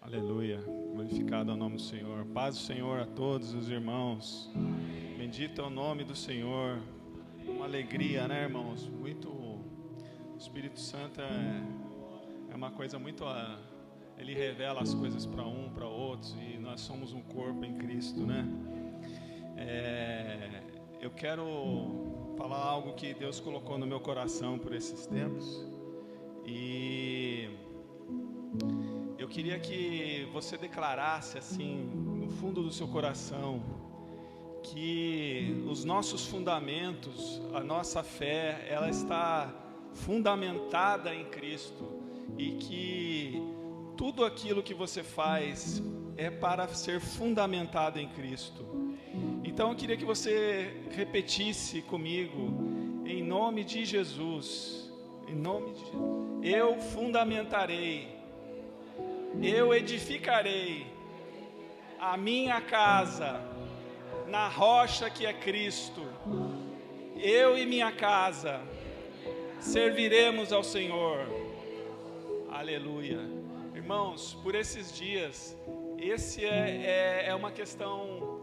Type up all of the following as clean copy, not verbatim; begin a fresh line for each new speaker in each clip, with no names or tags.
Aleluia, glorificado é o nome do Senhor. Paz do Senhor a todos os irmãos. Bendito é o nome do Senhor. Uma alegria, né, irmãos? O Espírito Santo é uma coisa muito... Ele revela as coisas para para outros, e nós somos um corpo em Cristo, né? Eu quero falar algo que Deus colocou no meu coração por esses tempos, e eu queria que você declarasse assim, no fundo do seu coração, que os nossos fundamentos, a nossa fé, ela está fundamentada em Cristo, e que tudo aquilo que você faz é para ser fundamentado em Cristo. Então eu queria que você repetisse comigo, em nome de Jesus, eu fundamentarei, eu edificarei a minha casa na rocha que é Cristo. Eu e minha casa serviremos ao Senhor. Aleluia. Irmãos, por esses dias, esse é uma questão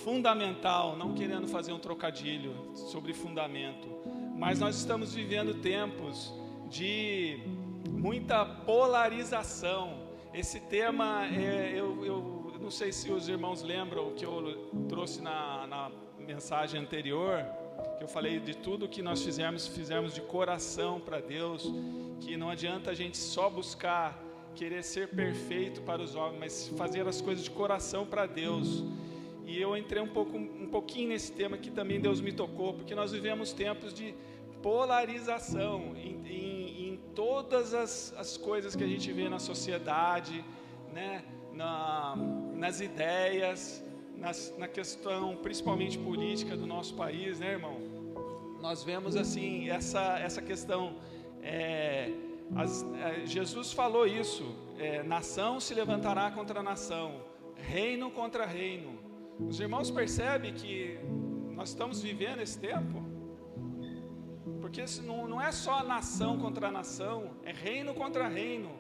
fundamental, não querendo fazer um trocadilho sobre fundamento, mas nós estamos vivendo tempos de muita polarização. Esse tema, eu não sei se os irmãos lembram que eu trouxe na mensagem anterior, que eu falei de tudo que nós fizemos de coração para Deus, que não adianta a gente só buscar querer ser perfeito para os homens, mas fazer as coisas de coração para Deus. E eu entrei um pouquinho nesse tema que também Deus me tocou, porque nós vivemos tempos de polarização em todas as coisas que a gente vê na sociedade, né? Nas ideias, na questão principalmente política do nosso país, né, irmão? Nós vemos assim essa questão. Jesus falou isso, nação se levantará contra nação, reino contra reino. Os irmãos percebem que nós estamos vivendo esse tempo? Porque não é só nação contra nação, é reino contra reino.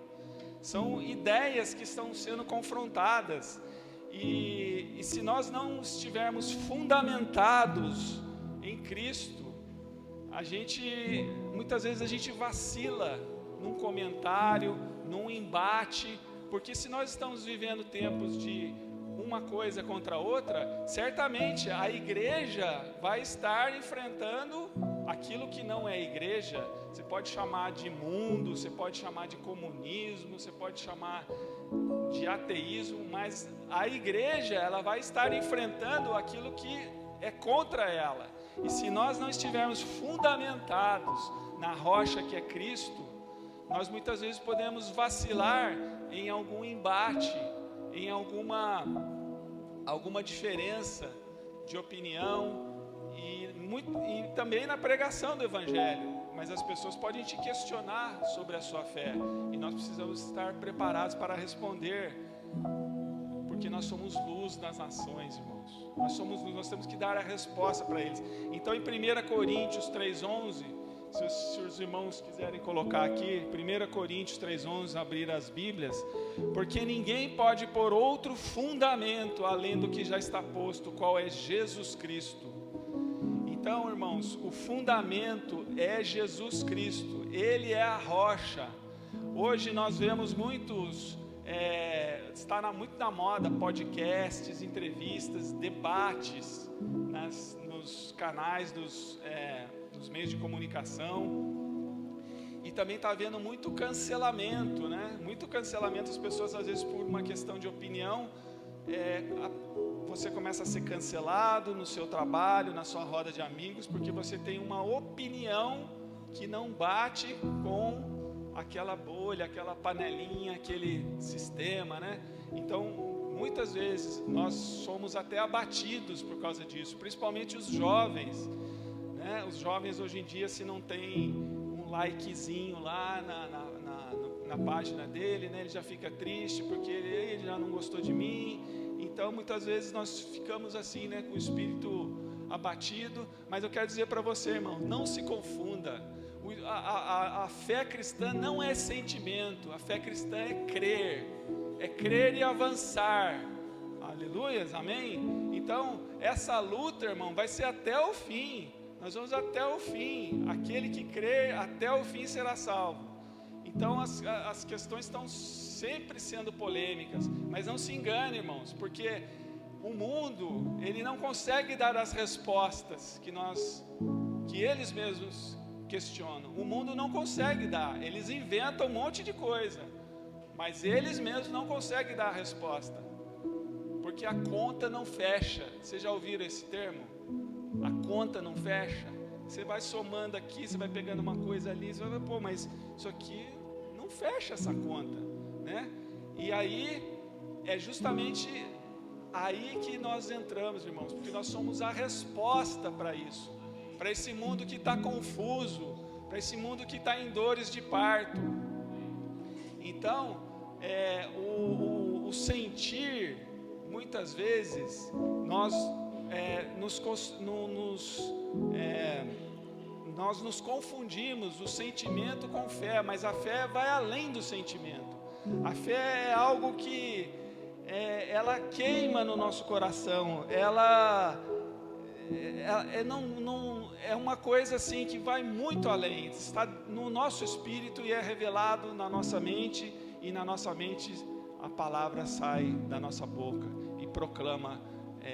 São ideias que estão sendo confrontadas, e se nós não estivermos fundamentados em Cristo, muitas vezes a gente vacila num comentário, num embate, porque se nós estamos vivendo tempos de uma coisa contra outra, certamente a igreja vai estar enfrentando aquilo que não é igreja. Você pode chamar de mundo, você pode chamar de comunismo, você pode chamar de ateísmo, mas a igreja, ela vai estar enfrentando aquilo que é contra ela. E se nós não estivermos fundamentados na rocha que é Cristo, nós muitas vezes podemos vacilar em algum embate, em alguma diferença de opinião, e também na pregação do Evangelho. Mas as pessoas podem te questionar sobre a sua fé, e nós precisamos estar preparados para responder, porque nós somos luz das nações, irmãos. Nós temos que dar a resposta para eles. Então, em 1 Coríntios 3:11, se os irmãos quiserem colocar aqui, 1 Coríntios 3:11, abrir as Bíblias, porque ninguém pode pôr outro fundamento além do que já está posto, qual é Jesus Cristo. Então, irmãos, o fundamento é Jesus Cristo, Ele é a rocha. Hoje nós vemos muitos, está muito na moda, podcasts, entrevistas, debates nos canais dos meios de comunicação, e também está havendo muito cancelamento, né? Muito cancelamento. As pessoas, às vezes, por uma questão de opinião, você começa a ser cancelado no seu trabalho, na sua roda de amigos, porque você tem uma opinião que não bate com aquela bolha, aquela panelinha, aquele sistema, né? Então, muitas vezes, nós somos até abatidos por causa disso, principalmente os jovens, né? Os jovens hoje em dia, se não tem um likezinho lá na página dele, né? Ele já fica triste porque ele já não gostou de mim. Então, muitas vezes nós ficamos assim, né, com o espírito abatido. Mas eu quero dizer para você, irmão, não se confunda. A fé cristã não é sentimento, a fé cristã é crer, é crer e avançar. Aleluias, amém? Então, essa luta, irmão, vai ser até o fim. Nós vamos até o fim. Aquele que crê até o fim será salvo. Então, as questões estão sempre sendo polêmicas, mas não se engane, irmãos, porque o mundo, ele não consegue dar as respostas que eles mesmos questionam. O mundo não consegue dar, eles inventam um monte de coisa, mas eles mesmos não conseguem dar a resposta, porque a conta não fecha. Vocês já ouviram esse termo? A conta não fecha. Você vai somando aqui, você vai pegando uma coisa ali, você vai, pô, mas isso aqui não fecha essa conta, né? E aí, é justamente aí que nós entramos, irmãos, porque nós somos a resposta para isso, para esse mundo que está confuso, para esse mundo que está em dores de parto. Então, o sentir, muitas vezes, nós nos confundimos o sentimento com fé, mas a fé vai além do sentimento. A fé é algo que ela queima no nosso coração, é uma coisa assim que vai muito além, está no nosso espírito e é revelado na nossa mente, e na nossa mente a palavra sai da nossa boca e proclama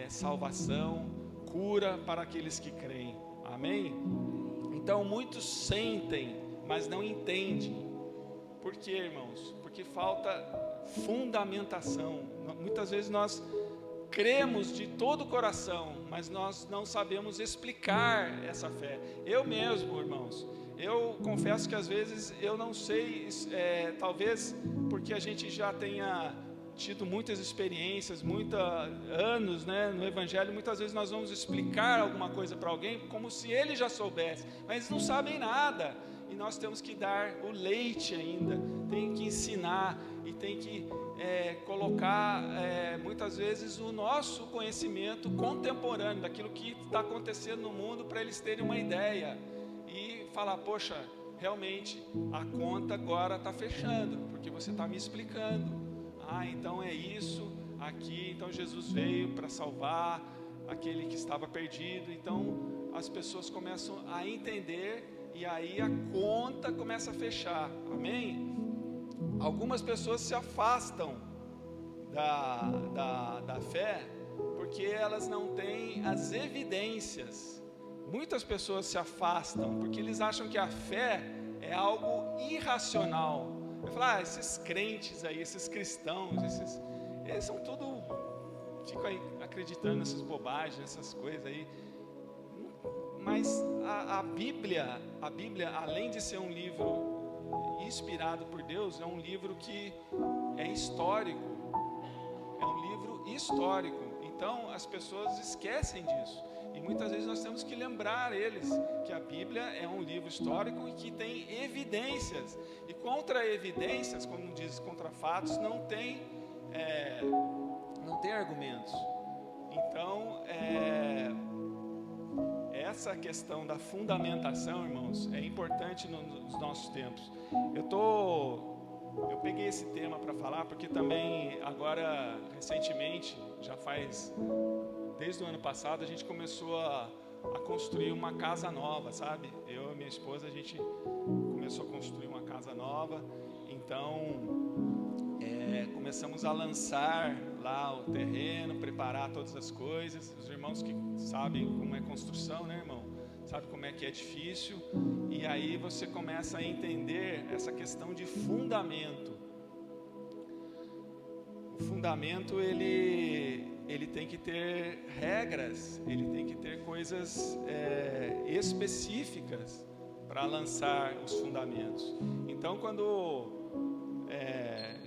salvação, cura para aqueles que creem, amém? Então muitos sentem, mas não entendem. Por quê, irmãos? Porque falta fundamentação. Muitas vezes nós cremos de todo o coração, mas nós não sabemos explicar essa fé. Eu mesmo, irmãos, eu confesso que às vezes eu não sei, talvez porque a gente já tenha tido muitas experiências, muitos anos, né, no Evangelho. Muitas vezes nós vamos explicar alguma coisa para alguém como se ele já soubesse, mas eles não sabem nada, e nós temos que dar o leite ainda, tem que ensinar e tem que colocar muitas vezes o nosso conhecimento contemporâneo daquilo que está acontecendo no mundo, para eles terem uma ideia e falar, poxa, realmente a conta agora está fechando, porque você está me explicando. Então é isso aqui, então Jesus veio para salvar aquele que estava perdido. Então as pessoas começam a entender, e aí a conta começa a fechar, amém? Algumas pessoas se afastam da fé, porque elas não têm as evidências. Muitas pessoas se afastam, porque eles acham que a fé é algo irracional. Eu falo, esses crentes aí, esses cristãos, eles são tudo, ficam aí acreditando nessas bobagens, nessas coisas aí. Mas a Bíblia, além de ser um livro inspirado por Deus, é um livro que é histórico, é um livro histórico. Então as pessoas esquecem disso, e muitas vezes nós temos que lembrar eles que a Bíblia é um livro histórico e que tem evidências, e contra evidências, como diz, contra fatos, não tem argumentos. Então essa questão da fundamentação, irmãos, é importante nos nossos tempos. Eu peguei esse tema para falar porque também agora, recentemente, desde o ano passado, a gente começou a construir uma casa nova, sabe? Eu e minha esposa, a gente começou a construir uma casa nova. Então começamos a lançar lá o terreno, preparar todas as coisas. Os irmãos que sabem como é construção, né, irmão? Sabe como é que é difícil. E aí você começa a entender essa questão de fundamento. O fundamento, ele tem que ter regras, ele tem que ter coisas específicas para lançar os fundamentos. Então, quando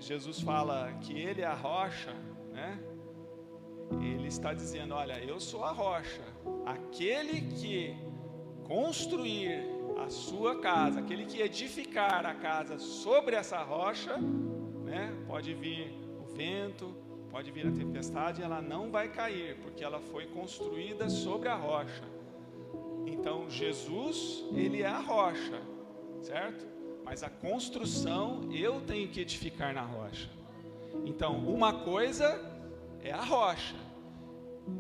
Jesus fala que Ele é a rocha, né? Ele está dizendo, olha, eu sou a rocha. Aquele que construir a sua casa, aquele que edificar a casa sobre essa rocha, né? Pode vir o vento, pode vir a tempestade, ela não vai cair, porque ela foi construída sobre a rocha. Então Jesus, Ele é a rocha, certo? Mas a construção eu tenho que edificar na rocha. Então, uma coisa é a rocha.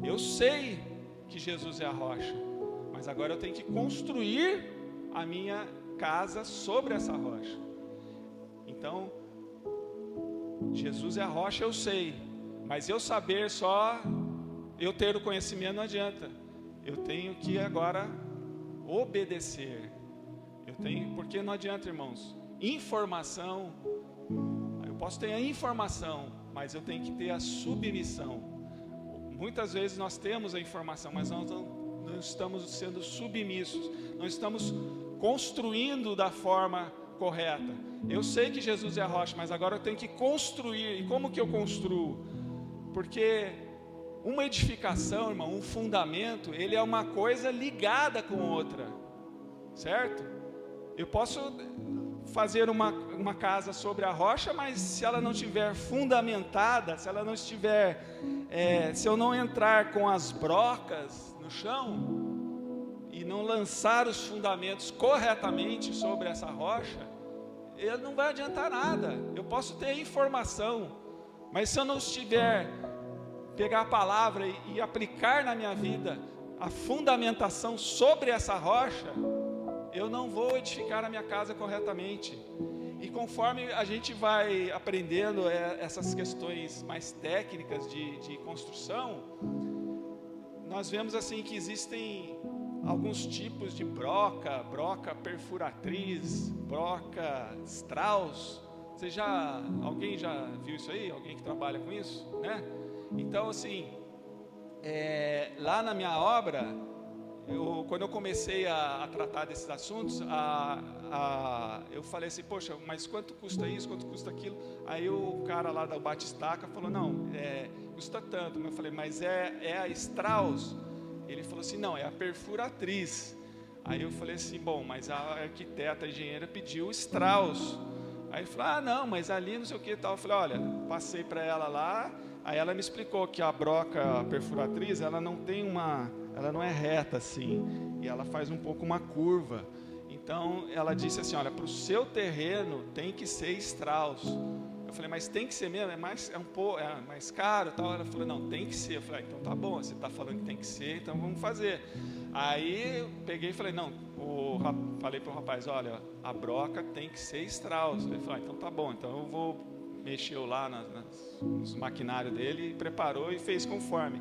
Eu sei que Jesus é a rocha, mas agora eu tenho que construir a minha casa sobre essa rocha. Então, Jesus é a rocha, eu sei, mas eu saber só, eu ter o conhecimento não adianta. Eu tenho que agora obedecer. Porque não adianta, irmãos, informação, eu posso ter a informação, mas eu tenho que ter a submissão. Muitas vezes nós temos a informação, mas nós não estamos sendo submissos, não estamos construindo da forma correta. Eu sei que Jesus é a rocha, mas agora eu tenho que construir. E como que eu construo? Porque uma edificação, irmão, um fundamento, ele é uma coisa ligada com outra, certo? Eu posso fazer uma casa sobre a rocha, mas se ela não estiver fundamentada, se ela não estiver, se eu não entrar com as brocas no chão e não lançar os fundamentos corretamente sobre essa rocha, ele não vai adiantar nada. Eu posso ter informação, mas se eu não estiver pegar a palavra e aplicar na minha vida a fundamentação sobre essa rocha, eu não vou edificar a minha casa corretamente. E conforme a gente vai aprendendo essas questões mais técnicas de construção, nós vemos assim que existem alguns tipos de broca perfuratriz, broca Strauss. Alguém já viu isso aí? Alguém que trabalha com isso, né? Então, assim, lá na minha obra, quando eu comecei a tratar desses assuntos, eu falei assim, poxa, mas quanto custa isso, quanto custa aquilo? Aí o cara lá da Batistaca falou, não, custa tanto. Eu falei, mas é a Strauss? Ele falou assim, não, é a perfuratriz. Aí eu falei assim, bom, mas a arquiteta, a engenheira pediu Strauss. Aí ele falou, não, mas ali não sei o que e tal. Eu falei, olha, passei para ela lá, aí ela me explicou que a broca perfuratriz, ela não é reta assim, e ela faz um pouco uma curva. Então ela disse assim, olha, para o seu terreno tem que ser Strauss. Eu falei, mas tem que ser mesmo? É mais caro tal. Ela falou, não, tem que ser. Eu falei, então tá bom, você está falando que tem que ser, então vamos fazer. Aí eu peguei e falei, não, falei para o rapaz, olha, a broca tem que ser Strauss. Ele falou, então tá bom, então eu vou mexer lá nos maquinários dele, e preparou e fez conforme.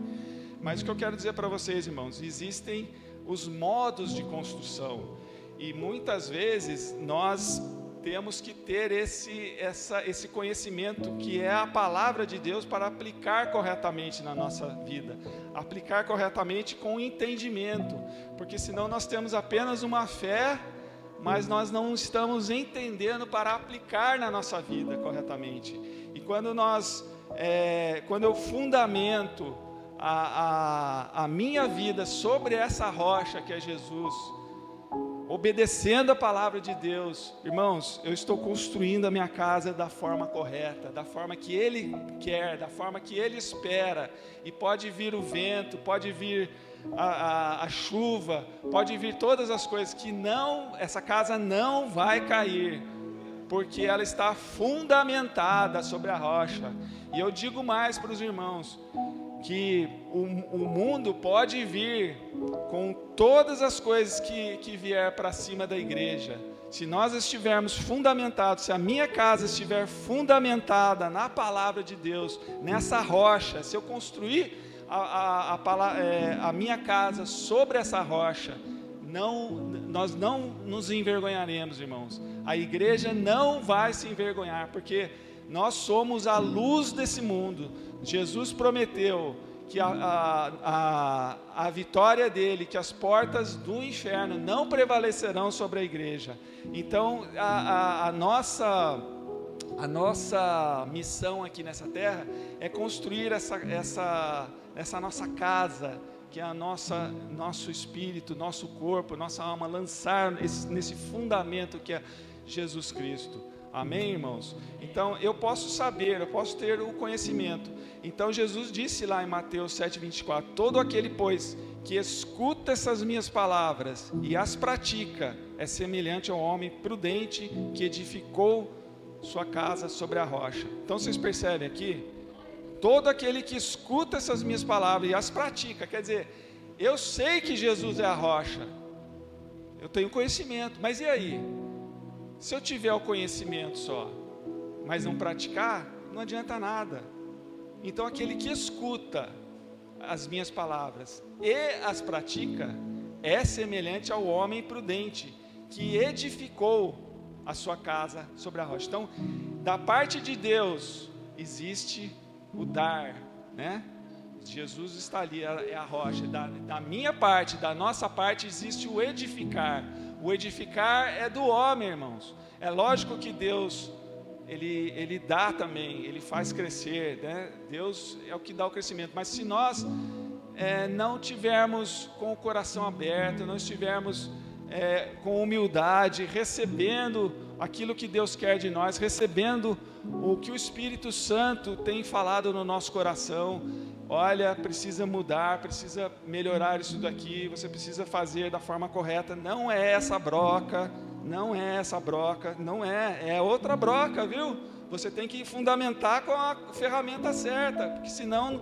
Mas o que eu quero dizer para vocês, irmãos, existem os modos de construção, e muitas vezes nós temos que ter esse conhecimento que é a palavra de Deus para aplicar corretamente na nossa vida, aplicar corretamente com entendimento, porque senão nós temos apenas uma fé, mas nós não estamos entendendo para aplicar na nossa vida corretamente. E quando eu fundamento a minha vida sobre essa rocha que é Jesus, obedecendo a palavra de Deus, irmãos, eu estou construindo a minha casa da forma correta, da forma que Ele quer, da forma que Ele espera. E pode vir o vento, pode vir a chuva, pode vir todas as coisas, essa casa não vai cair, porque ela está fundamentada sobre a rocha. E eu digo mais para os irmãos, que o mundo pode vir com todas as coisas que vier para cima da igreja. Se nós estivermos fundamentados, se a minha casa estiver fundamentada na palavra de Deus, nessa rocha, se eu construir a minha casa sobre essa rocha, nós não nos envergonharemos, irmãos. A igreja não vai se envergonhar, porque nós somos a luz desse mundo. Jesus prometeu que a vitória dele, que as portas do inferno não prevalecerão sobre a igreja. Então, a nossa missão aqui nessa terra é construir essa nossa casa, que é nosso espírito, nosso corpo, nossa alma, lançar nesse fundamento que é Jesus Cristo. Amém, irmãos? Então, eu posso ter o conhecimento. Então, Jesus disse lá em Mateus 7,24, todo aquele, pois, que escuta essas minhas palavras e as pratica, é semelhante ao homem prudente que edificou sua casa sobre a rocha. Então vocês percebem aqui, todo aquele que escuta essas minhas palavras e as pratica, quer dizer, eu sei que Jesus é a rocha, eu tenho conhecimento, mas e aí? Se eu tiver o conhecimento só, mas não praticar, não adianta nada. Então aquele que escuta as minhas palavras e as pratica, é semelhante ao homem prudente, que edificou a sua casa sobre a rocha. Então, da parte de Deus, existe o dar, né? Jesus está ali, é a rocha. Da minha parte, da nossa parte, existe o edificar. O edificar é do homem, irmãos. É lógico que Deus, Ele dá também, Ele faz crescer, né? Deus é o que dá o crescimento. Mas se nós não tivermos com o coração aberto, não estivermos com humildade, recebendo aquilo que Deus quer de nós, recebendo o que o Espírito Santo tem falado no nosso coração, olha, precisa mudar, precisa melhorar isso daqui, você precisa fazer da forma correta, não é essa broca, não é essa broca, não é outra broca, viu? Você tem que fundamentar com a ferramenta certa, porque senão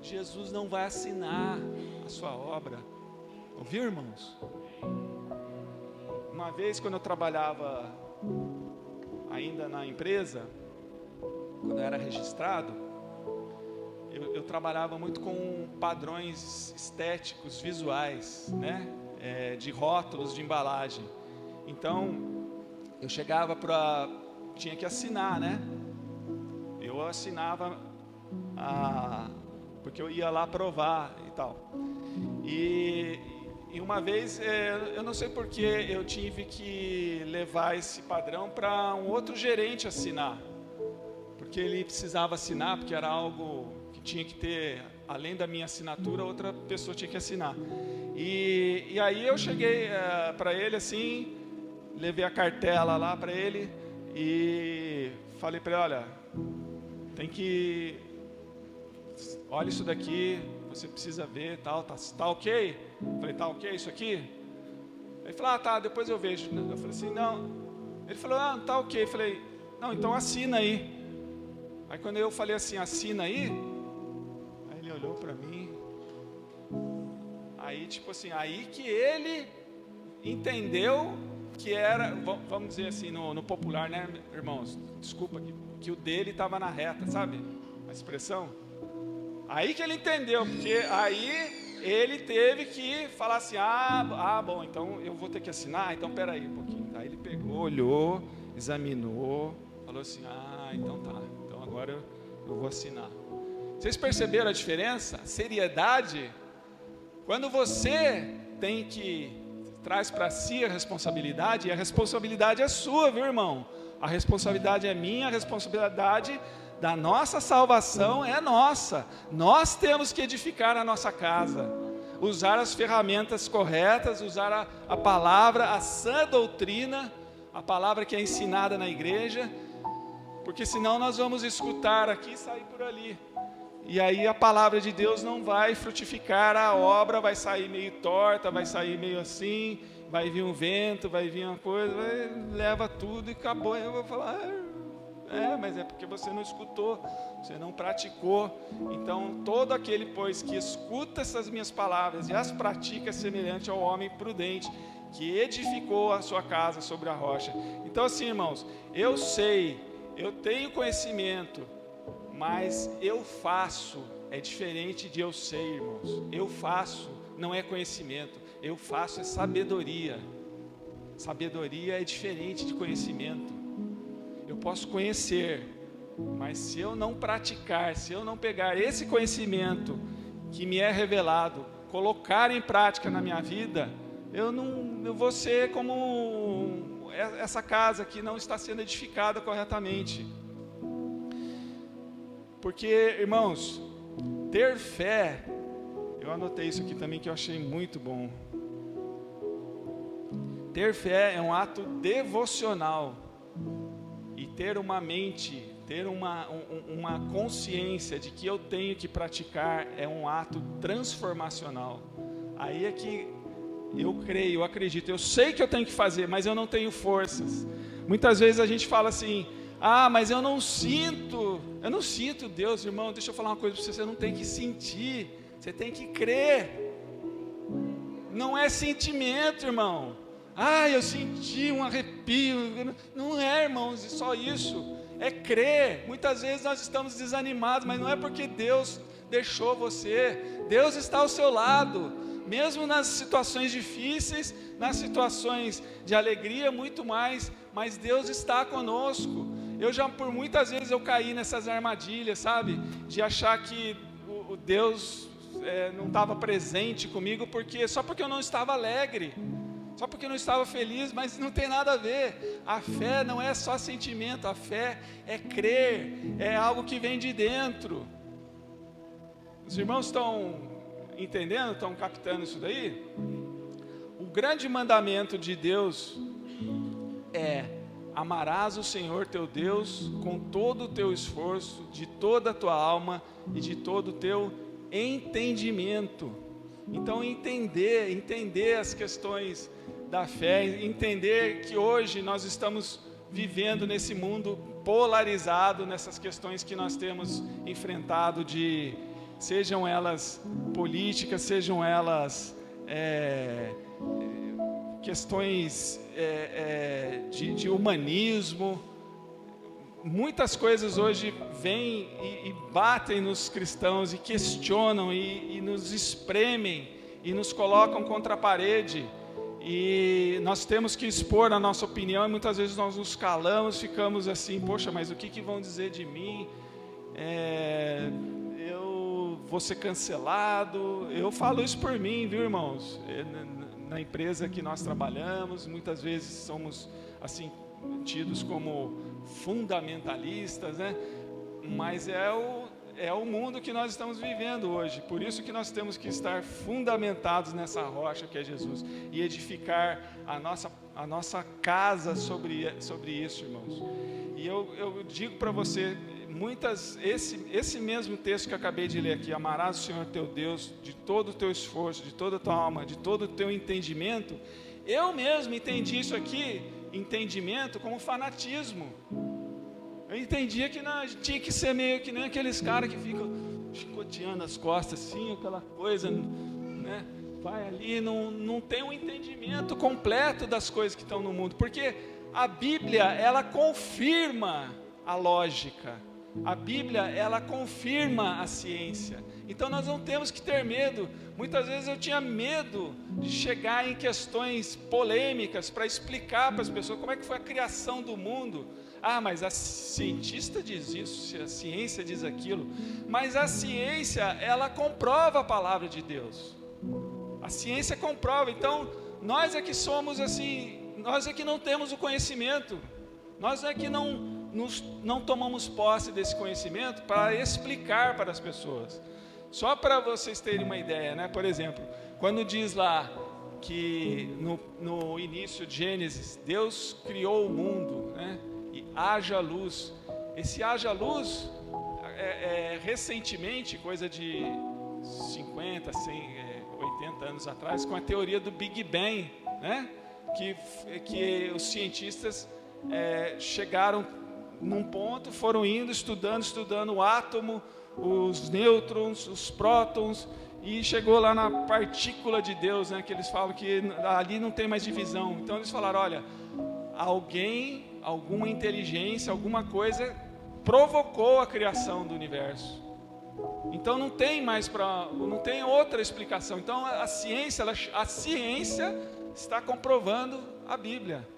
Jesus não vai assinar a sua obra. Ouviu, irmãos? Uma vez, quando eu trabalhava ainda na empresa, quando eu era registrado, eu trabalhava muito com padrões estéticos, visuais, né? De rótulos de embalagem. Então, eu chegava tinha que assinar, né? Eu assinava porque eu ia lá provar e tal. E uma vez, eu não sei porque, eu tive que levar esse padrão para um outro gerente assinar. Porque ele precisava assinar, porque era algo que tinha que ter, além da minha assinatura, outra pessoa tinha que assinar. E aí eu cheguei para ele assim, levei a cartela lá para ele e falei para ele, olha, olha isso daqui, você precisa ver, tá ok? Eu falei, tá ok isso aqui? Ele falou, tá, depois eu vejo. Eu falei assim, não. Ele falou, tá ok. Eu falei, não, então assina aí. Aí quando eu falei assim, assina aí ele olhou para mim. Aí tipo assim, aí que ele entendeu que era, vamos dizer assim, no popular, né, irmãos? Desculpa, que o dele estava na reta, sabe? A expressão. Aí que ele entendeu, porque aí ele teve que falar assim, bom, então eu vou ter que assinar, então peraí um pouquinho. Aí ele pegou, olhou, examinou, falou assim, então tá, então agora eu vou assinar. Vocês perceberam a diferença? A seriedade? Quando você traz para si a responsabilidade, e a responsabilidade é sua, viu, irmão? A responsabilidade é minha, a responsabilidade da nossa salvação é nossa. Nós temos que edificar a nossa casa, usar as ferramentas corretas, usar a palavra, a sã doutrina, a palavra que é ensinada na igreja, porque senão nós vamos escutar aqui e sair por ali. E aí a palavra de Deus não vai frutificar, a obra vai sair meio torta, vai sair meio assim, vai vir um vento, vai vir uma coisa, leva tudo e acabou. Eu vou falar, mas é porque você não escutou, você não praticou. Então, todo aquele, pois, que escuta essas minhas palavras e as pratica é semelhante ao homem prudente, que edificou a sua casa sobre a rocha. Então, assim, irmãos, eu sei, eu tenho conhecimento, mas eu faço, é diferente de eu sei, irmãos. Eu faço, não é conhecimento, eu faço é sabedoria. Sabedoria é diferente de conhecimento. Eu posso conhecer, mas se eu não praticar, se eu não pegar esse conhecimento que me é revelado, colocar em prática na minha vida, eu vou ser como essa casa que não está sendo edificada corretamente. Porque, irmãos, ter fé, eu anotei isso aqui também que eu achei muito bom. Ter fé é um ato devocional. E ter uma mente, ter uma consciência de que eu tenho que praticar é um ato transformacional. Aí é que eu creio, eu acredito, eu sei que eu tenho que fazer, mas eu não tenho forças. Muitas vezes a gente fala assim, Ah, mas eu não sinto Deus, irmão. Deixa eu falar uma coisa para você, você não tem que sentir, você tem que crer. Não é sentimento, irmão. Ah, eu senti um arrepio. Não é, irmãos, só isso. É crer. Muitas vezes nós estamos desanimados, mas não é porque Deus deixou você. Deus está ao seu lado, mesmo nas situações difíceis, nas situações de alegria, muito mais. Mas Deus está conosco. Por muitas vezes eu caí nessas armadilhas, sabe? De achar que o Deus não estava presente comigo, só porque eu não estava alegre, só porque eu não estava feliz, mas não tem nada a ver. A fé não é só sentimento, a fé é crer, é algo que vem de dentro. Os irmãos estão entendendo, estão captando isso daí? O grande mandamento de Deus é: amarás o Senhor teu Deus com todo o teu esforço, de toda a tua alma e de todo o teu entendimento. Então entender as questões da fé, entender que hoje nós estamos vivendo nesse mundo polarizado, nessas questões que nós temos enfrentado, sejam elas políticas, sejam elas questões de humanismo. Muitas coisas hoje vêm e batem nos cristãos e questionam e nos espremem e nos colocam contra a parede, e nós temos que expor a nossa opinião, e muitas vezes nós nos calamos, ficamos assim: poxa, mas o que vão dizer de mim? Eu vou ser cancelado. Eu falo isso por mim, viu, irmãos? Na empresa que nós trabalhamos, muitas vezes somos assim tidos como fundamentalistas, né? Mas é o mundo que nós estamos vivendo hoje. Por isso que nós temos que estar fundamentados nessa rocha que é Jesus, e edificar a nossa casa sobre isso, irmãos. E eu digo para você, esse mesmo texto que eu acabei de ler aqui: amarás o Senhor teu Deus de todo o teu esforço, de toda a tua alma, de todo o teu entendimento. Eu mesmo entendi isso aqui, entendimento, como fanatismo. Eu entendia que tinha que ser meio que nem aqueles caras que ficam chicoteando as costas assim, aquela coisa, né? Vai ali, não tem um entendimento completo das coisas que estão no mundo, porque a Bíblia, ela confirma a lógica, a Bíblia, ela confirma a ciência. Então nós não temos que ter medo. Muitas vezes eu tinha medo de chegar em questões polêmicas para explicar para as pessoas como é que foi a criação do mundo. Ah, mas a cientista diz isso, a ciência diz aquilo. Mas a ciência, ela comprova a palavra de Deus. A ciência comprova. Então nós é que somos assim, nós é que não temos o conhecimento, nós é que não tomamos posse desse conhecimento para explicar para as pessoas. Só para vocês terem uma ideia, né? Por exemplo, quando diz lá que no início de Gênesis, Deus criou o mundo, né? E haja luz. Esse haja luz, recentemente, coisa de 50, 100, 80 anos atrás, com a teoria do Big Bang, né? Que os cientistas chegaram num ponto, foram indo, estudando o átomo, os nêutrons, os prótons, e chegou lá na partícula de Deus, né, que eles falam que ali não tem mais divisão. Então eles falaram: olha, alguma inteligência, alguma coisa provocou a criação do universo. Então não tem outra explicação. Então a ciência está comprovando a Bíblia.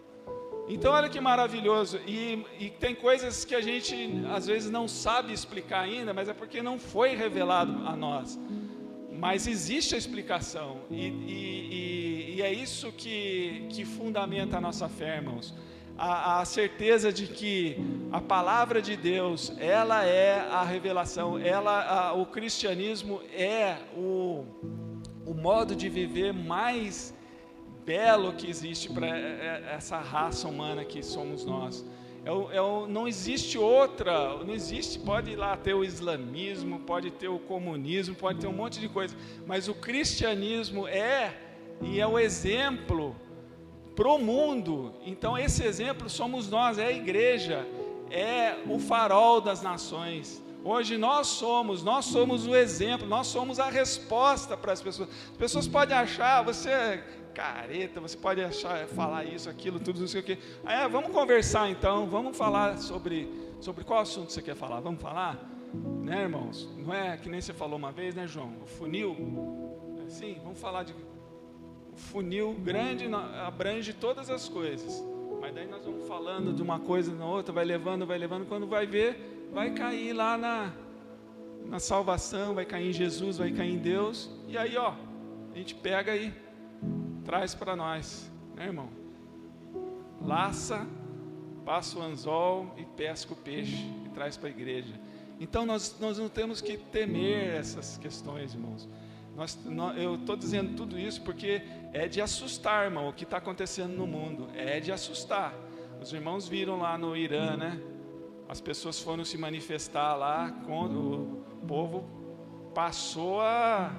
Então olha que maravilhoso, e tem coisas que a gente às vezes não sabe explicar ainda, mas é porque não foi revelado a nós. Mas existe a explicação, e é isso que fundamenta a nossa fé, irmãos. A certeza de que a palavra de Deus, ela é a revelação, o cristianismo é o modo de viver mais belo que existe para essa raça humana que somos nós. Não existe outra, pode ir lá ter o islamismo, pode ter o comunismo, pode ter um monte de coisa, mas o cristianismo é o exemplo para o mundo. Então esse exemplo somos nós, é a igreja, é o farol das nações. Hoje nós somos o exemplo, nós somos a resposta para as pessoas. As pessoas podem achar, você é careta, você pode achar, falar isso, aquilo, tudo, não sei o quê. Vamos conversar então, vamos falar sobre qual assunto você quer falar, vamos falar? Né, irmãos? Não é que nem você falou uma vez, né, João? O funil, assim, vamos falar de... O funil grande abrange todas as coisas, mas daí nós vamos falando de uma coisa na outra, vai levando, quando vai ver, vai cair lá na salvação, vai cair em Jesus, vai cair em Deus, e aí a gente pega aí, traz para nós, né, irmão? Laça, passa o anzol e pesca o peixe e traz para a igreja. Então nós não temos que temer essas questões, irmãos. Eu estou dizendo tudo isso porque é de assustar, irmão, o que está acontecendo no mundo, é de assustar. Os irmãos viram lá no Irã, né? As pessoas foram se manifestar lá, o povo passou a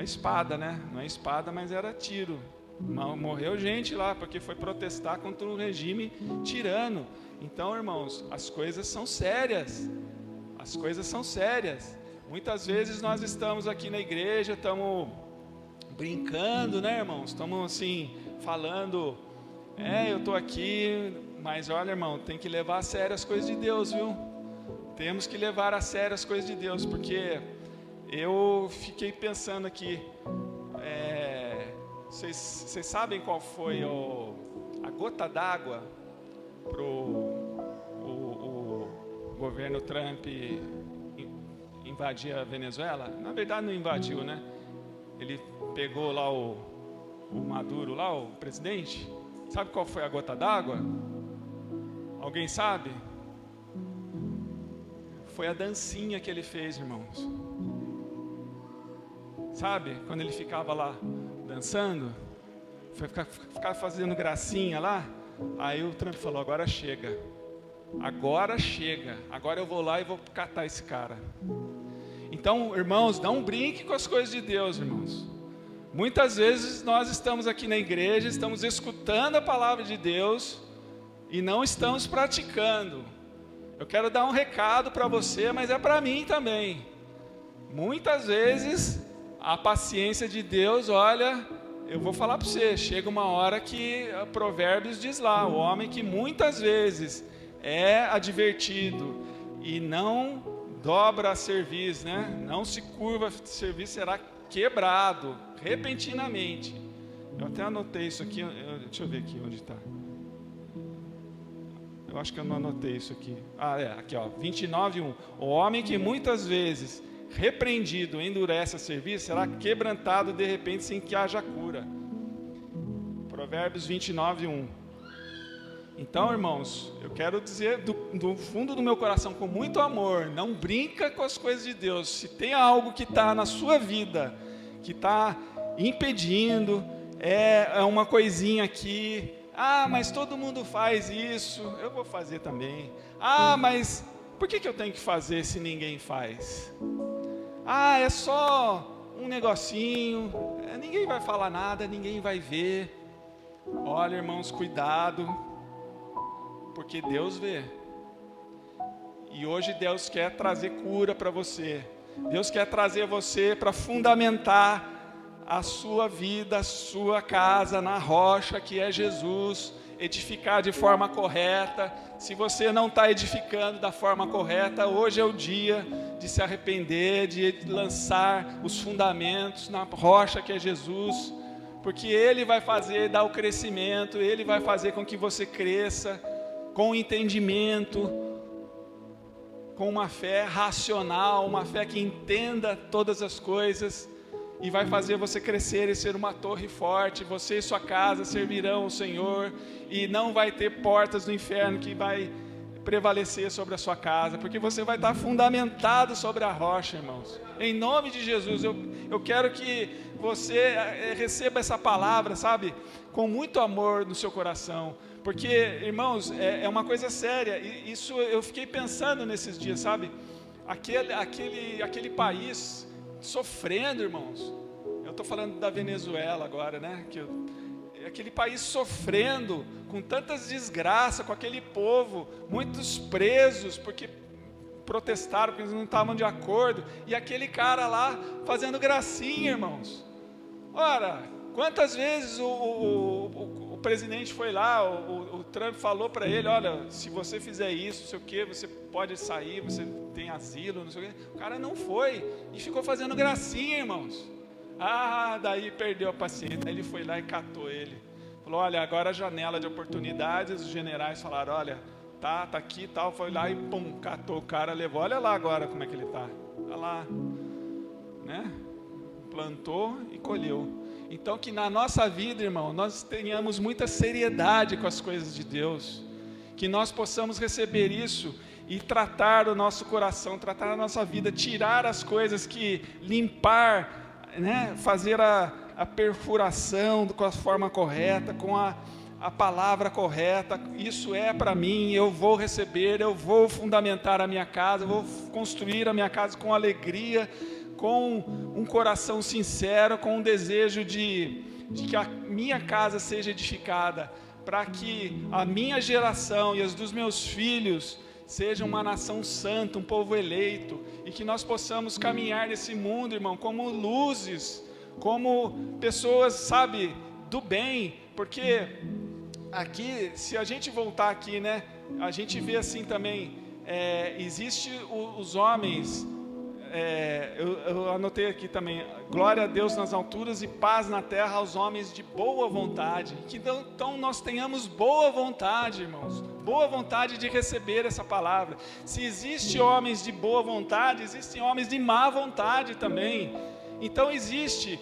espada, né? Não é espada, mas era tiro. Morreu gente lá, porque foi protestar contra um regime tirano. Então, irmãos, as coisas são sérias. As coisas são sérias. Muitas vezes nós estamos aqui na igreja, estamos brincando, né, irmãos? Estamos assim, falando, eu estou aqui, mas olha, irmão, tem que levar a sério as coisas de Deus, viu? Temos que levar a sério as coisas de Deus, porque eu fiquei pensando aqui, vocês sabem qual foi a gota d'água para o governo Trump invadir a Venezuela? Na verdade não invadiu, né? Ele pegou lá o Maduro, lá o presidente. Sabe qual foi a gota d'água? Alguém sabe? Foi a dancinha que ele fez, irmãos. Sabe? Quando ele ficava lá dançando, foi ficar fazendo gracinha lá. Aí o Trump falou, agora chega, agora eu vou lá e vou catar esse cara. Então, irmãos, não brinque com as coisas de Deus, irmãos. Muitas vezes nós estamos aqui na igreja, estamos escutando a palavra de Deus e não estamos praticando. Eu quero dar um recado para você, mas é para mim também. Muitas vezes a paciência de Deus, olha, eu vou falar para você, chega uma hora que Provérbios diz lá, o homem que muitas vezes é advertido e não dobra a cerviz, né? Não se curva a cerviz, será quebrado repentinamente. Eu até anotei isso aqui, deixa eu ver aqui onde está. Eu acho que eu não anotei isso aqui. Aqui, 29:1. O homem que muitas vezes repreendido endurece a cerviz, será quebrantado de repente sem que haja cura. Provérbios 29:1. Então, irmãos, eu quero dizer do fundo do meu coração, com muito amor, não brinca com as coisas de Deus. Se tem algo que está na sua vida, que está impedindo, é uma coisinha aqui, mas todo mundo faz isso, eu vou fazer também. Mas por que eu tenho que fazer se ninguém faz? É só um negocinho, ninguém vai falar nada, ninguém vai ver. Olha, irmãos, cuidado, porque Deus vê. E hoje Deus quer trazer cura para você. Deus quer trazer você para fundamentar a sua vida, a sua casa na rocha que é Jesus, edificar de forma correta. Se você não está edificando da forma correta, hoje é o dia de se arrepender, de lançar os fundamentos na rocha que é Jesus, porque Ele vai fazer, dar o crescimento, Ele vai fazer com que você cresça, com entendimento, com uma fé racional, uma fé que entenda todas as coisas, e vai fazer você crescer e ser uma torre forte. Você e sua casa servirão o Senhor, e não vai ter portas do inferno que vai prevalecer sobre a sua casa, porque você vai estar fundamentado sobre a rocha, irmãos. Em nome de Jesus, eu quero que você receba essa palavra, sabe, com muito amor no seu coração, porque, irmãos, é uma coisa séria. Isso eu fiquei pensando nesses dias, sabe, aquele país sofrendo, irmãos. Eu estou falando da Venezuela agora, né, que aquele país sofrendo, com tantas desgraças, com aquele povo, muitos presos, porque protestaram, porque eles não estavam de acordo, e aquele cara lá fazendo gracinha, irmãos. Ora, quantas vezes o presidente foi lá, o Trump falou para ele, olha, se você fizer isso, não sei o que, você pode sair, você tem asilo, não sei o que. O cara não foi, e ficou fazendo gracinha, irmãos. Daí perdeu a paciência, aí ele foi lá e catou ele. Falou, olha, agora a janela de oportunidades, os generais falaram, olha, tá aqui e tal, foi lá e pum, catou o cara, levou, olha lá agora como é que ele tá lá, né? Plantou e colheu. Então que na nossa vida, irmão, nós tenhamos muita seriedade com as coisas de Deus, que nós possamos receber isso e tratar o nosso coração, tratar a nossa vida, tirar as coisas que limpar, né? Fazer a perfuração com a forma correta, com a palavra correta. Isso é para mim, eu vou receber, eu vou fundamentar a minha casa, eu vou construir a minha casa com alegria, com um coração sincero, com um desejo de que a minha casa seja edificada, para que a minha geração e as dos meus filhos sejam uma nação santa, um povo eleito, e que nós possamos caminhar nesse mundo, irmão, como luzes, como pessoas, sabe, do bem, porque aqui, se a gente voltar aqui, né, a gente vê assim também, existe os homens, eu anotei aqui também, glória a Deus nas alturas e paz na terra aos homens de boa vontade, que então nós tenhamos boa vontade, irmãos, boa vontade de receber essa palavra. Se existe homens de boa vontade, existem homens de má vontade também. Então existe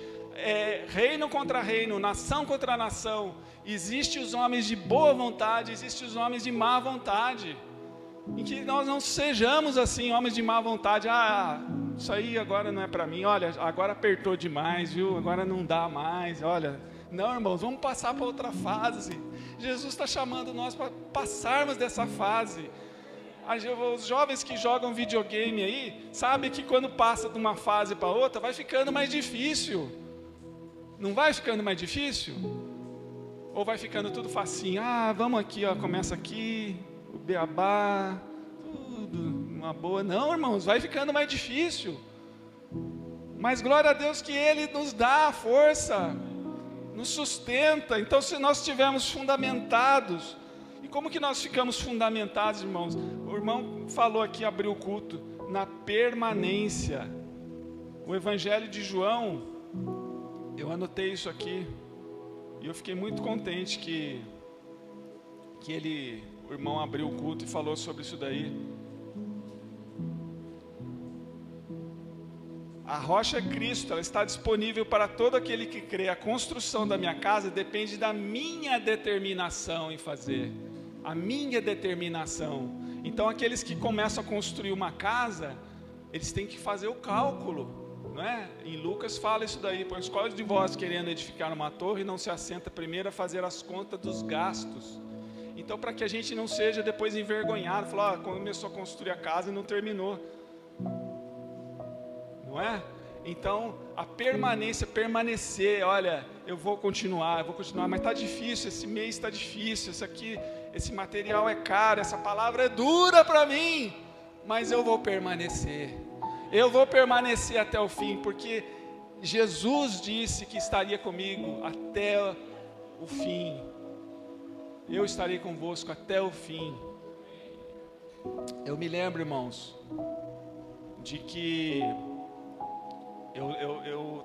reino contra reino, nação contra nação. Existem os homens de boa vontade, existem os homens de má vontade. E que nós não sejamos assim, homens de má vontade. Isso aí agora não é para mim. Olha, agora apertou demais, viu? Agora não dá mais. Olha, não, irmãos, vamos passar para outra fase. Jesus está chamando nós para passarmos dessa fase. Os jovens que jogam videogame aí, sabem que quando passa de uma fase para outra, vai ficando mais difícil. Não vai ficando mais difícil? Ou vai ficando tudo facinho? Vamos aqui, começa aqui, o beabá, tudo, uma boa. Não, irmãos, vai ficando mais difícil. Mas glória a Deus que Ele nos dá a força, nos sustenta. Então, se nós estivermos fundamentados, e como que nós ficamos fundamentados, irmãos? O irmão falou aqui, abriu o culto, na permanência. O Evangelho de João, eu anotei isso aqui, e eu fiquei muito contente que o irmão abriu o culto e falou sobre isso daí. A rocha é Cristo, ela está disponível para todo aquele que crê. A construção da minha casa depende da minha determinação em fazer. A minha determinação. Então, aqueles que começam a construir uma casa, eles têm que fazer o cálculo, não é? Em Lucas fala isso daí, pois qual de vós querendo edificar uma torre não se assenta primeiro a fazer as contas dos gastos? Então, para que a gente não seja depois envergonhado, falar, começou a construir a casa e não terminou. Não é? Então, a permanência, permanecer, olha, eu vou continuar, mas está difícil, esse mês está difícil, esse material é caro, essa palavra é dura para mim, mas eu vou permanecer até o fim, porque Jesus disse que estaria comigo até o fim. Eu estarei convosco até o fim. Eu me lembro, irmãos, de que eu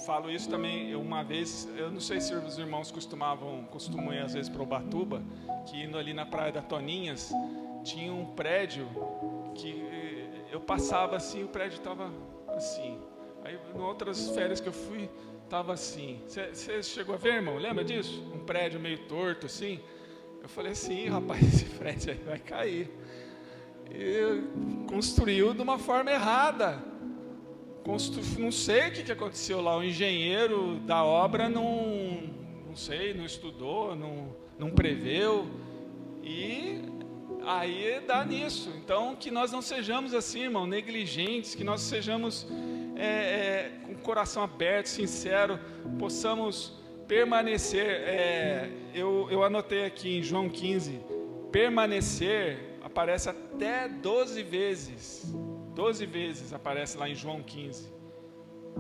falo isso também. Uma vez, eu não sei se os irmãos costumam ir às vezes para Ubatuba, que indo ali na praia da Toninhas, tinha um prédio que eu passava assim, o prédio estava assim. Aí, em outras férias que eu fui, estava assim. Você chegou a ver, irmão? Lembra disso? Um prédio meio torto assim. Eu falei assim, rapaz, esse prédio aí vai cair. E construiu de uma forma errada. Não sei o que aconteceu lá. O engenheiro da obra não estudou, não preveu. E aí dá nisso. Então, que nós não sejamos assim, irmão, negligentes, que nós sejamos com o coração aberto, sincero, possamos permanecer, eu anotei aqui em João 15, permanecer aparece até 12 vezes. 12 vezes aparece lá em João 15.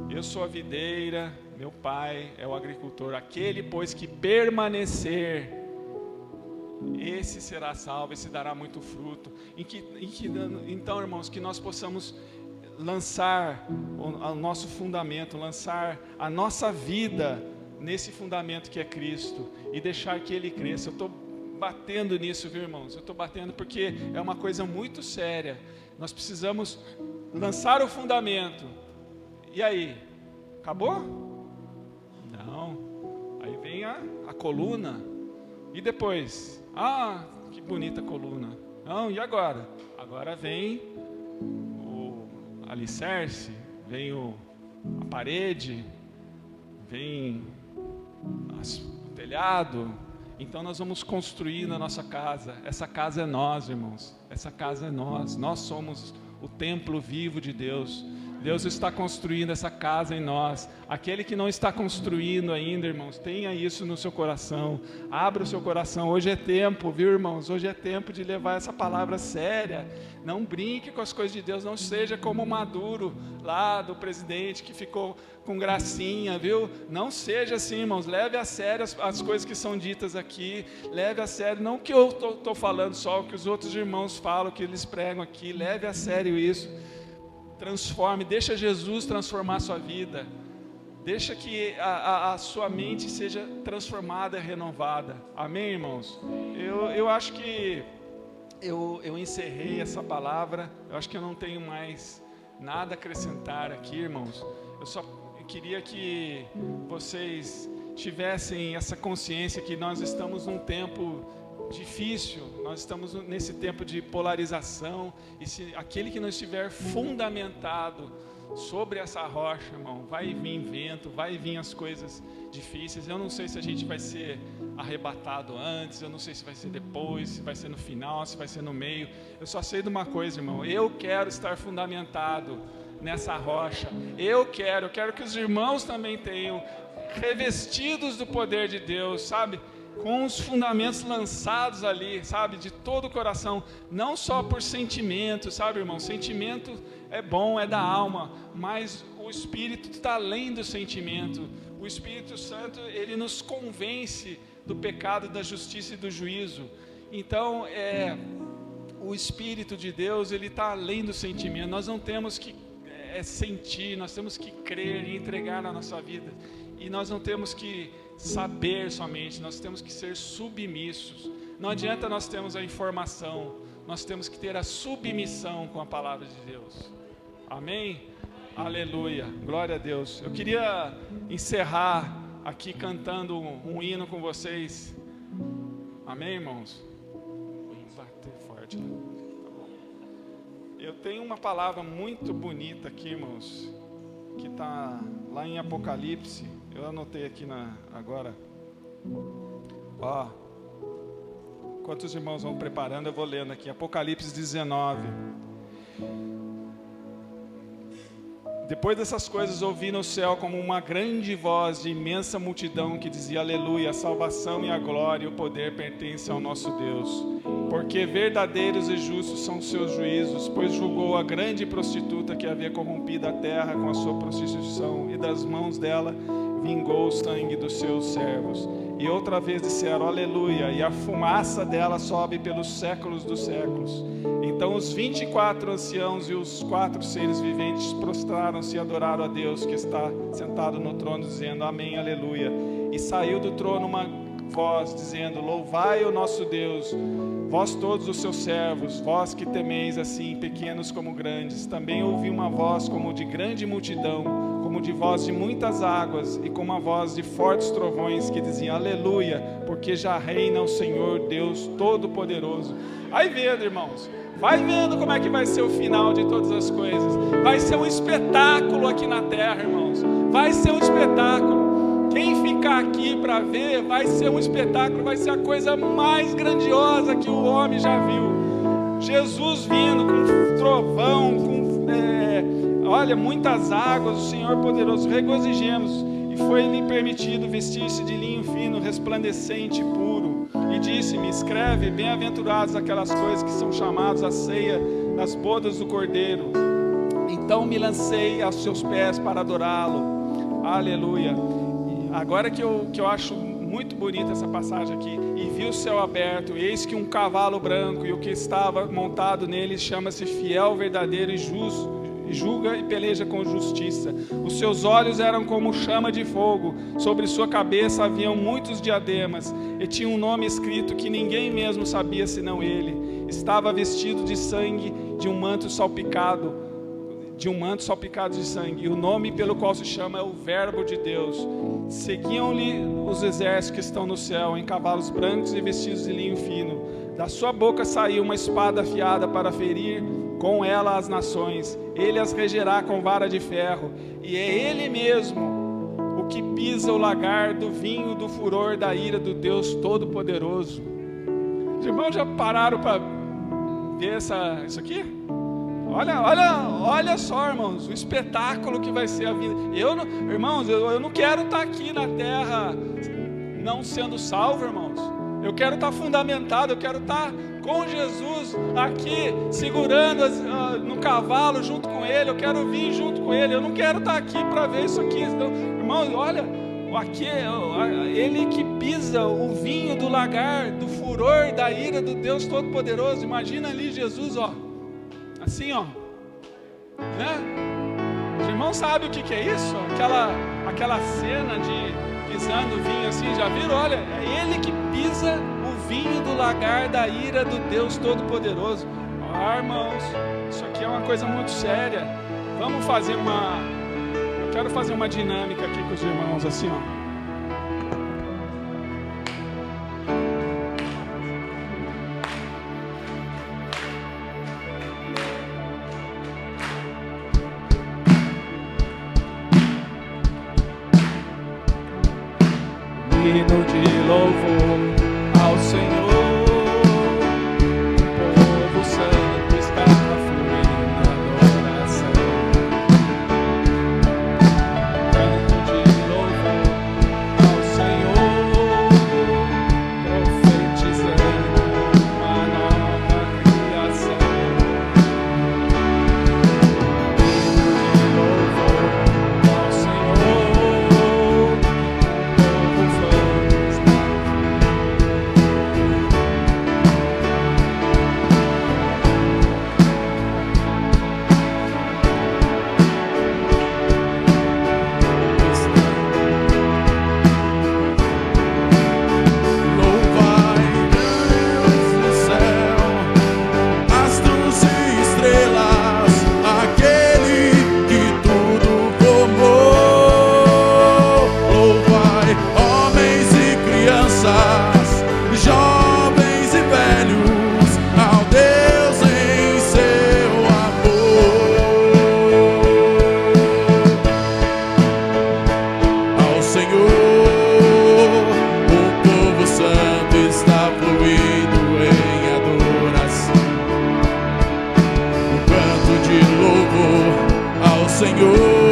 Eu sou a videira, meu pai é o agricultor. Aquele, pois, que permanecer, esse será salvo, esse dará muito fruto. Então, irmãos, que nós possamos lançar o nosso fundamento, lançar a nossa vida nesse fundamento que é Cristo e deixar que Ele cresça. Eu estou batendo nisso, viu, irmãos? Eu estou batendo porque é uma coisa muito séria. Nós precisamos lançar o fundamento. E aí? Acabou? Não. Aí vem a coluna. E depois? Ah, que bonita coluna. Não, e agora? Agora vem o alicerce, vem a parede, vem o telhado. Então nós vamos construir na nossa casa. Essa casa é nós, irmãos. Essa casa é nós. Nós somos o templo vivo de Deus. Deus está construindo essa casa em nós. Aquele que não está construindo ainda, irmãos, tenha isso no seu coração. Abra o seu coração. Hoje é tempo, viu, irmãos? Hoje é tempo de levar essa palavra séria. Não brinque com as coisas de Deus. Não seja como o Maduro lá do presidente que ficou com gracinha, viu? Não seja assim, irmãos. Leve a sério as coisas que são ditas aqui. Leve a sério, não que eu estou falando só, o que os outros irmãos falam, que eles pregam aqui. Leve a sério isso. Transforme, deixa Jesus transformar a sua vida. Deixa que a sua mente seja transformada e renovada. Amém, irmãos? Eu acho que eu encerrei essa palavra. Eu acho que eu não tenho mais nada a acrescentar aqui, irmãos. Eu só queria que vocês tivessem essa consciência que nós estamos num tempo difícil, nós estamos nesse tempo de polarização, e se aquele que não estiver fundamentado sobre essa rocha, irmão, vai vir vento, vai vir as coisas difíceis. Eu não sei se a gente vai ser arrebatado antes, eu não sei se vai ser depois, se vai ser no final, se vai ser no meio. Eu só sei de uma coisa, irmão, eu quero estar fundamentado nessa rocha. Eu quero que os irmãos também tenham, revestidos do poder de Deus, sabe? Com os fundamentos lançados ali, sabe, de todo o coração, não só por sentimento, sabe, irmão, sentimento é bom, é da alma, mas o Espírito está além do sentimento. O Espírito Santo, ele nos convence do pecado, da justiça e do juízo. Então, o Espírito de Deus, ele está além do sentimento. Nós não temos que sentir, nós temos que crer e entregar na nossa vida, e nós não temos que saber somente, nós temos que ser submissos. Não adianta nós termos a informação, nós temos que ter a submissão com a palavra de Deus. Amém? Aleluia, glória a Deus. Eu queria encerrar aqui cantando um hino com vocês. Amém, irmãos? Vou bater forte, né? Tá bom. Eu tenho uma palavra muito bonita aqui, irmãos, que está lá em Apocalipse. Eu anotei aqui agora. Ó, enquanto os irmãos vão preparando, eu vou lendo aqui. Apocalipse 19. Depois dessas coisas, ouvi no céu como uma grande voz de imensa multidão que dizia: Aleluia, a salvação e a glória e o poder pertencem ao nosso Deus. Porque verdadeiros e justos são os seus juízos, pois julgou a grande prostituta que havia corrompido a terra com a sua prostituição, e das mãos dela vingou o sangue dos seus servos. E outra vez disseram: Aleluia, e a fumaça dela sobe pelos séculos dos séculos. Então os 24 anciãos e os 4 seres viventes prostraram-se e adoraram a Deus que está sentado no trono, dizendo: Amém, aleluia. E saiu do trono uma voz dizendo: Louvai o nosso Deus, vós todos os seus servos, vós que temeis assim, pequenos como grandes. Também ouvi uma voz como de grande multidão, como de voz de muitas águas, e como a voz de fortes trovões, que diziam: Aleluia, porque já reina o Senhor Deus Todo-Poderoso. Aí vendo, irmãos, vai vendo como é que vai ser o final de todas as coisas. Vai ser um espetáculo aqui na terra, irmãos. Vai ser um espetáculo. Quem ficar aqui para ver, vai ser um espetáculo, vai ser a coisa mais grandiosa que o homem já viu. Jesus vindo com trovão, com muitas águas, o Senhor poderoso. Regozijemos e E foi-lhe permitido vestir-se de linho fino, resplandecente e puro. E disse-me: escreve, bem-aventurados aquelas coisas que são chamadas a ceia das bodas do Cordeiro. Então me lancei aos seus pés para adorá-lo. Aleluia. Agora que eu acho muito bonita essa passagem aqui. E vi o céu aberto, e eis que um cavalo branco, e o que estava montado nele chama-se Fiel, Verdadeiro e Justo, julga e peleja com justiça. Os seus olhos eram como chama de fogo, sobre sua cabeça haviam muitos diademas, e tinha um nome escrito que ninguém mesmo sabia senão ele. Estava vestido de sangue, de um manto salpicado de sangue, e o nome pelo qual se chama é o Verbo de Deus. Seguiam-lhe os exércitos que estão no céu, em cavalos brancos e vestidos de linho fino. Da sua boca saiu uma espada afiada para ferir com ela as nações. Ele as regerá com vara de ferro, e é ele mesmo o que pisa o lagar do vinho do furor da ira do Deus Todo-Poderoso. Os irmãos já pararam para ver isso aqui? Olha só, irmãos, o espetáculo que vai ser a vida. Irmãos, eu não quero estar aqui na terra não sendo salvo, irmãos. Eu quero estar fundamentado, eu quero estar com Jesus aqui, segurando no cavalo junto com Ele. Eu quero vir junto com Ele. Eu não quero estar aqui para ver isso aqui. Então, irmãos, olha, aqui Ele que pisa o vinho do lagar, do furor, da ira do Deus Todo-Poderoso. Imagina ali Jesus, ó. Assim, ó, né? Os irmãos sabem o que é isso? Aquela cena de pisando o vinho assim, já viram? Olha, é ele que pisa o vinho do lagar da ira do Deus Todo-Poderoso. Irmãos, isso aqui é uma coisa muito séria. Vamos fazer eu quero fazer uma dinâmica aqui com os irmãos, assim, ó. Hino de louvor ao Senhor, o povo santo está fluindo na adoração. Canto de louvor ao Senhor, profetizando uma nova criação. Hino de louvor ao Senhor. Senhor.